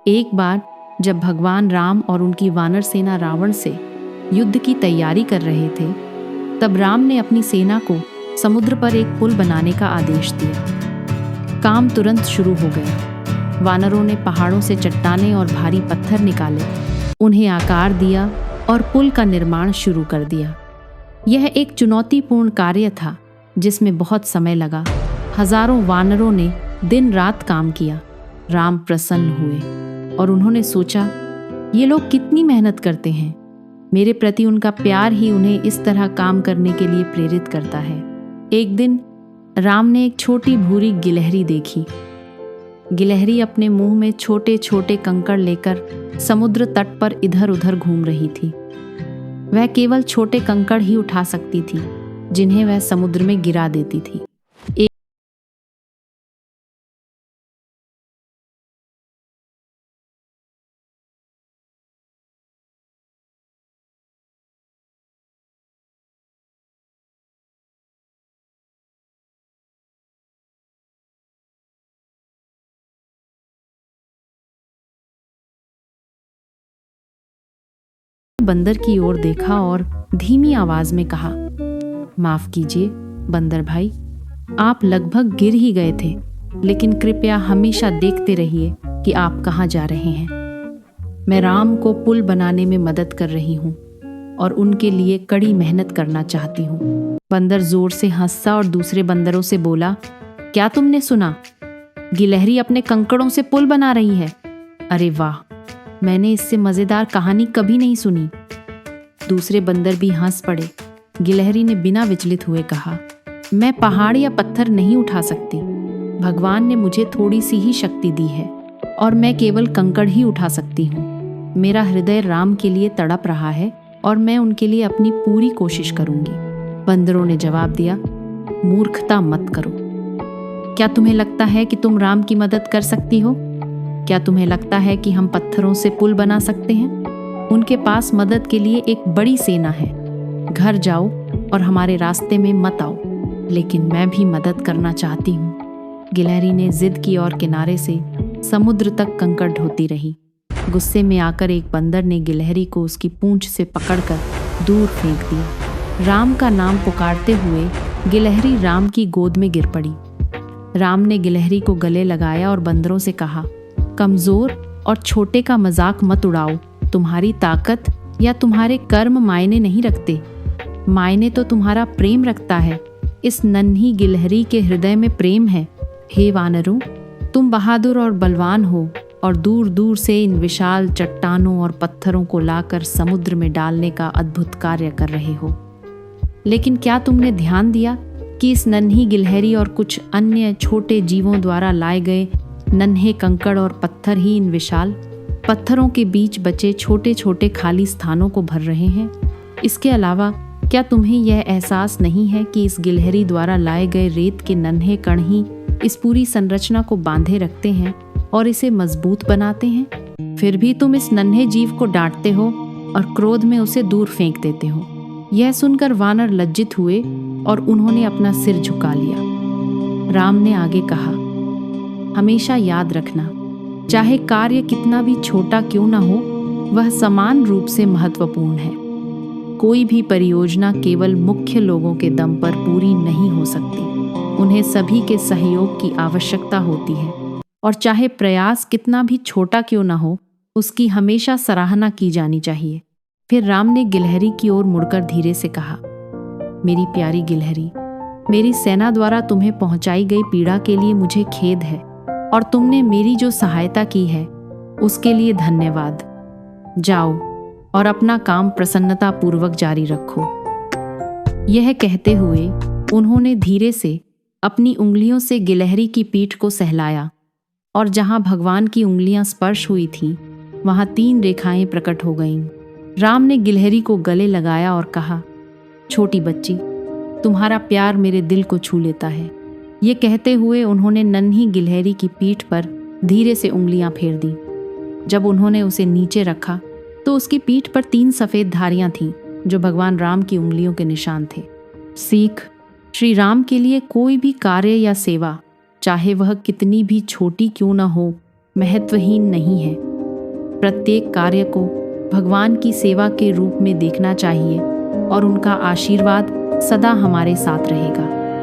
एक बार जब भगवान राम और उनकी वानर सेना रावण से युद्ध की तैयारी कर रहे थे, तब राम ने अपनी सेना को समुद्र पर एक पुल बनाने का आदेश दिया। काम तुरंत शुरू हो गया। वानरों ने पहाड़ों से चट्टानें और भारी पत्थर निकाले, उन्हें आकार दिया और पुल का निर्माण शुरू कर दिया। यह एक चुनौतीपूर्ण कार्य था जिसमें बहुत समय लगा। हजारों वानरों ने दिन रात काम किया। राम प्रसन्न हुए और उन्होंने सोचा, ये लोग कितनी मेहनत करते हैं। मेरे प्रति उनका प्यार ही उन्हें इस तरह काम करने के लिए प्रेरित करता है। एक दिन राम ने एक छोटी भूरी गिलहरी देखी। गिलहरी अपने मुंह में छोटे छोटे कंकड़ लेकर समुद्र तट पर इधर उधर घूम रही थी। वह केवल छोटे कंकड़ ही उठा सकती थी, जिन्हें वह समुद्र में गिरा देती थी। बंदर की ओर देखा और धीमी आवाज में कहा, माफ कीजिए बंदर भाई, आप लगभग गिर ही गए थे, लेकिन कृपया हमेशा देखते रहिए कि आप कहाँ जा रहे हैं। मैं राम को पुल बनाने में मदद कर रही हूँ और उनके लिए कड़ी मेहनत करना चाहती हूँ। बंदर जोर से हंसा और दूसरे बंदरों से बोला, क्या तुमने सुना? गिलहरी अपने कंकड़ों से पुल बना रही है। अरे वाह, मैंने इससे मजेदार कहानी कभी नहीं सुनी। दूसरे बंदर भी हंस पड़े। गिलहरी ने बिना विचलित हुए कहा, मैं पहाड़ या पत्थर नहीं उठा सकती। भगवान ने मुझे थोड़ी सी ही शक्ति दी है और मैं केवल कंकड़ ही उठा सकती हूँ। मेरा हृदय राम के लिए तड़प रहा है और मैं उनके लिए अपनी पूरी कोशिश करूंगी। बंदरों ने जवाब दिया, मूर्खता मत करो। क्या तुम्हें लगता है कि तुम राम की मदद कर सकती हो? क्या तुम्हें लगता है कि हम पत्थरों से पुल बना सकते हैं? उनके पास मदद के लिए एक बड़ी सेना है। घर जाओ और हमारे रास्ते में मत आओ। लेकिन मैं भी मदद करना चाहती हूँ। गिलहरी ने जिद की और किनारे से समुद्र तक कंकड़ ढोती रही। गुस्से में आकर एक बंदर ने गिलहरी को उसकी पूंछ से पकड़कर दूर फेंक दिया। राम का नाम पुकारते हुए गिलहरी राम की गोद में गिर पड़ी। राम ने गिलहरी को गले लगाया और बंदरों से कहा, कमजोर और छोटे का मजाक मत उड़ाओ। तुम्हारी ताकत या तुम्हारे कर्म मायने नहीं रखते, मायने तो तुम्हारा प्रेम रखता है। इस नन्ही गिलहरी के हृदय में प्रेम है। हे वानरों, तुम बहादुर और बलवान हो और दूर दूर से इन विशाल चट्टानों और पत्थरों को लाकर समुद्र में डालने का अद्भुत कार्य कर रहे हो। लेकिन क्या तुमने ध्यान दिया कि इस नन्ही गिलहरी और कुछ अन्य छोटे जीवों द्वारा लाए गए नन्हे कंकड़ और पत्थर ही इन विशाल पत्थरों के बीच बचे छोटे छोटे खाली स्थानों को भर रहे हैं? इसके अलावा क्या तुम्हें यह एहसास नहीं है कि इस गिलहरी द्वारा लाए गए रेत के नन्हे कण ही इस पूरी संरचना को बांधे रखते हैं और इसे मजबूत बनाते हैं? फिर भी तुम इस नन्हे जीव को डांटते हो और क्रोध में उसे दूर फेंक देते हो। यह सुनकर वानर लज्जित हुए और उन्होंने अपना सिर झुका लिया। राम ने आगे कहा, हमेशा याद रखना, चाहे कार्य कितना भी छोटा क्यों न हो, वह समान रूप से महत्वपूर्ण है। कोई भी परियोजना केवल मुख्य लोगों के दम पर पूरी नहीं हो सकती। उन्हें सभी के सहयोग की आवश्यकता होती है और चाहे प्रयास कितना भी छोटा क्यों न हो, उसकी हमेशा सराहना की जानी चाहिए। फिर राम ने गिलहरी की ओर मुड़कर धीरे से कहा, मेरी प्यारी गिलहरी, मेरी सेना द्वारा तुम्हें पहुंचाई गई पीड़ा के लिए मुझे खेद है और तुमने मेरी जो सहायता की है उसके लिए धन्यवाद। जाओ और अपना काम प्रसन्नता पूर्वक जारी रखो। यह कहते हुए उन्होंने धीरे से अपनी उंगलियों से गिलहरी की पीठ को सहलाया और जहां भगवान की उंगलियां स्पर्श हुई थीं, वहां 3 रेखाएं प्रकट हो गईं। राम ने गिलहरी को गले लगाया और कहा, छोटी बच्ची, तुम्हारा प्यार मेरे दिल को छू लेता है। ये कहते हुए उन्होंने नन्ही गिलहरी की पीठ पर धीरे से उंगलियां फेर दी। जब उन्होंने उसे नीचे रखा तो उसकी पीठ पर 3 सफ़ेद धारियां थीं जो भगवान राम की उंगलियों के निशान थे। सीख, श्री राम के लिए कोई भी कार्य या सेवा, चाहे वह कितनी भी छोटी क्यों न हो, महत्वहीन नहीं है। प्रत्येक कार्य को भगवान की सेवा के रूप में देखना चाहिए और उनका आशीर्वाद सदा हमारे साथ रहेगा।